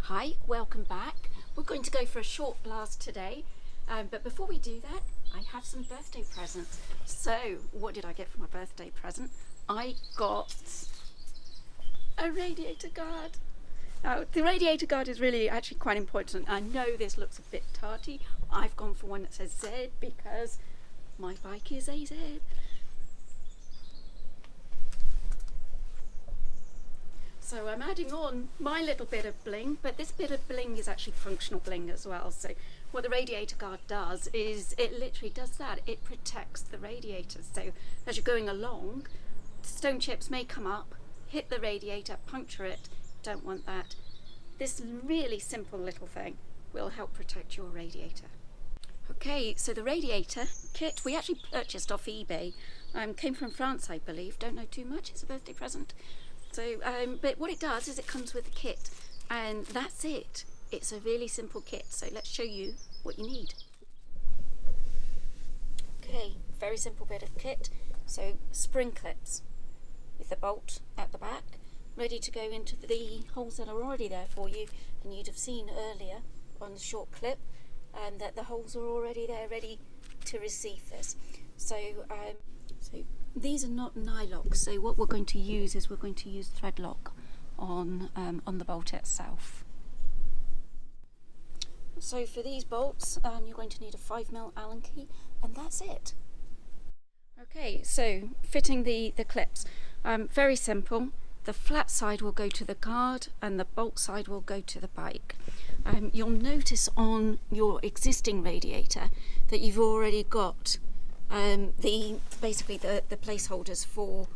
Hi, welcome back. We're going to go for a short blast today, but before we do that, I have some birthday presents. So, what did I get for my birthday present? I got a radiator guard. Now, the radiator guard is really actually quite important. I know this looks a bit tarty. I've gone for one that says Z because my bike is a Z. So I'm adding on my little bit of bling, but this bit of bling is actually functional bling as well. So what the radiator guard does is it literally does that. It protects the radiator. So as you're going along, stone chips may come up, hit the radiator, puncture it. Don't want that. This really simple little thing will help protect your radiator. Okay, so the radiator kit we actually purchased off eBay. Came from France, I believe. Don't know too much. It's a birthday present. So, but what it does is it comes with a kit, and that's it. It's a really simple kit. So let's show you what you need. Okay, very simple bit of kit. So spring clips with the bolt at the back, ready to go into the holes that are already there for you. And you'd have seen earlier on the short clip that the holes are already there, ready to receive this. So these are not nylocks, so what we're going to use is we're going to use thread lock on the bolt itself. So for these bolts, you're going to need a 5mm Allen key, and that's it. Okay, so fitting the clips, very simple. The flat side will go to the guard and the bolt side will go to the bike. You'll notice on your existing radiator that you've already got basically the placeholders for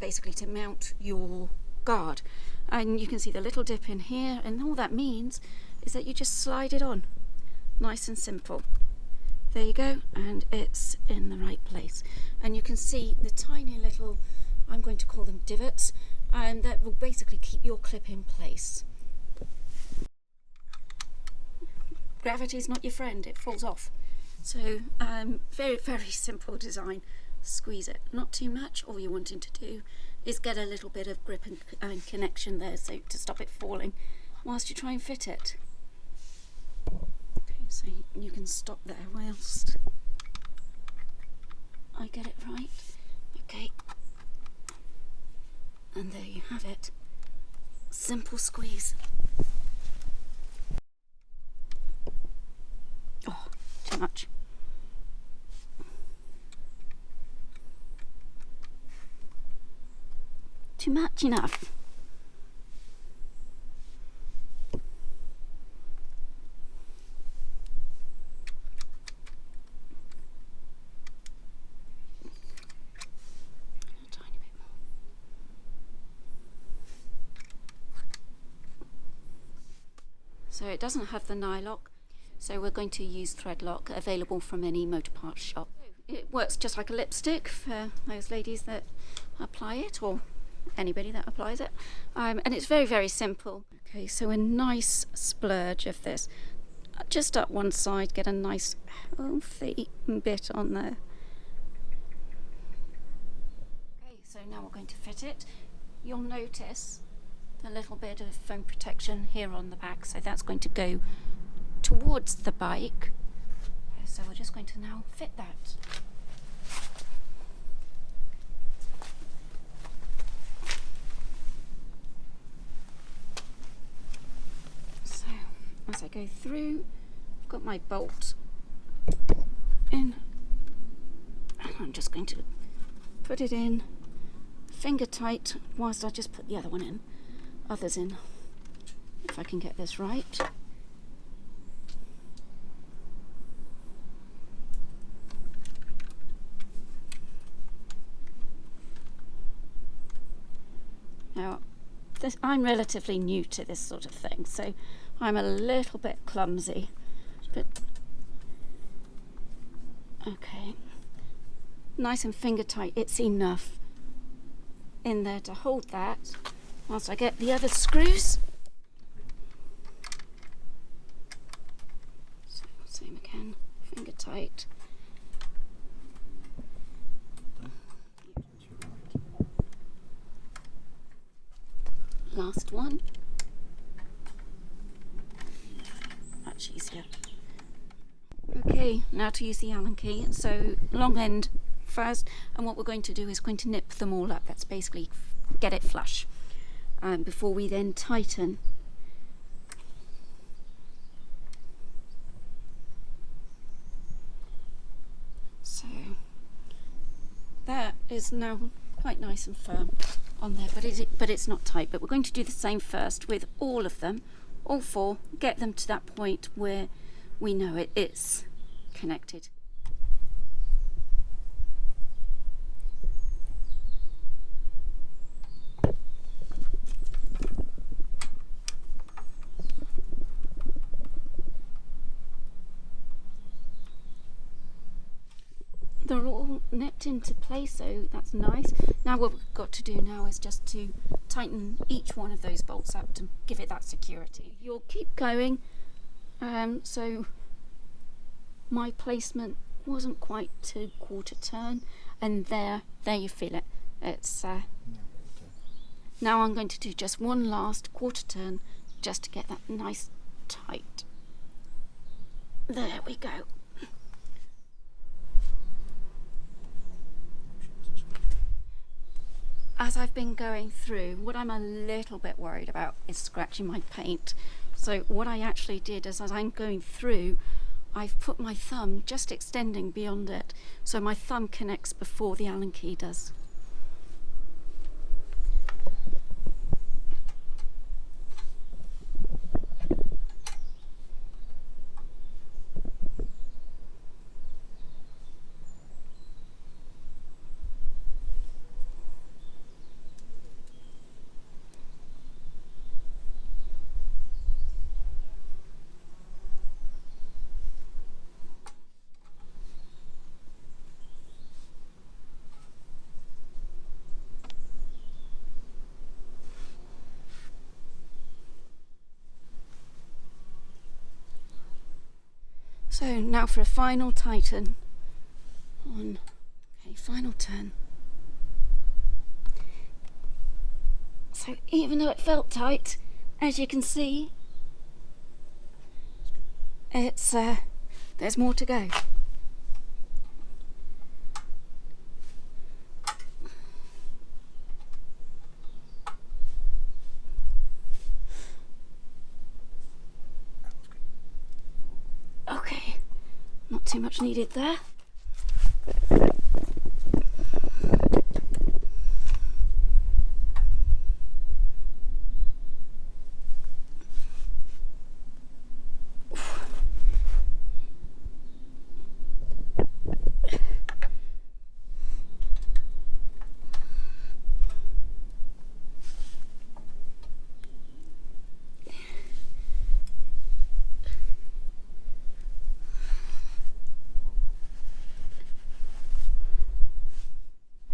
basically to mount your guard, and you can see the little dip in here, and all that means is that you just slide it on, nice and simple. There you go, and it's in the right place, and you can see the tiny little, I'm going to call them divots, and that will basically keep your clip in place. Gravity's not your friend, it falls off. So very, very simple design. Squeeze it, not too much. All you're wanting to do is get a little bit of grip and connection there, so to stop it falling whilst you try and fit it. Okay, so you can stop there whilst I get it right. Okay, and there you have it. Simple squeeze. Oh, too much. Too much enough. A tiny bit more. So it doesn't have the nylock, so we're going to use thread lock, available from any motor parts shop. It works just like a lipstick for those ladies that apply it, or anybody that applies it, and it's very, very simple. Okay, so a nice splurge of this, just up one side, get a nice healthy bit on there. Okay, so now we're going to fit it. You'll notice the little bit of foam protection here on the back, so that's going to go towards the bike. Okay, so we're just going to now fit that. As I go through, I've got my bolt in, and I'm just going to put it in finger tight whilst I just put the other one in, others in, if I can get this right. Now, I'm relatively new to this sort of thing, so I'm a little bit clumsy, but okay, nice and finger tight. It's enough in there to hold that whilst I get the other screws. So, same again, finger tight. Last one. Okay, now to use the Allen key. So long end first, and what we're going to do is going to nip them all up. That's basically get it flush before we then tighten. So that is now quite nice and firm on there, but it's not tight. But we're going to do the same first with all of them, all four, get them to that point where we know it's connected. They're all nipped into place, so that's nice. Now what we've got to do now is just to tighten each one of those bolts up to give it that security. You'll keep going. So my placement wasn't quite to quarter turn, and there you feel it. It's now I'm going to do just one last quarter turn just to get that nice tight. There we go. As I've been going through, what I'm a little bit worried about is scratching my paint. So what I actually did is, as I'm going through, I've put my thumb just extending beyond it, so my thumb connects before the Allen key does. So now for a final tighten on a final turn. So even though it felt tight, as you can see, it's there's more to go. Okay, not too much needed there.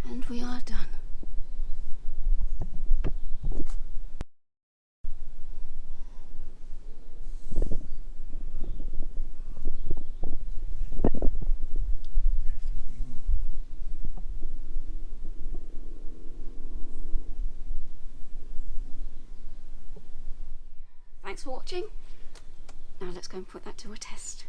And we are done. Thanks for watching. Now let's go and put that to a test.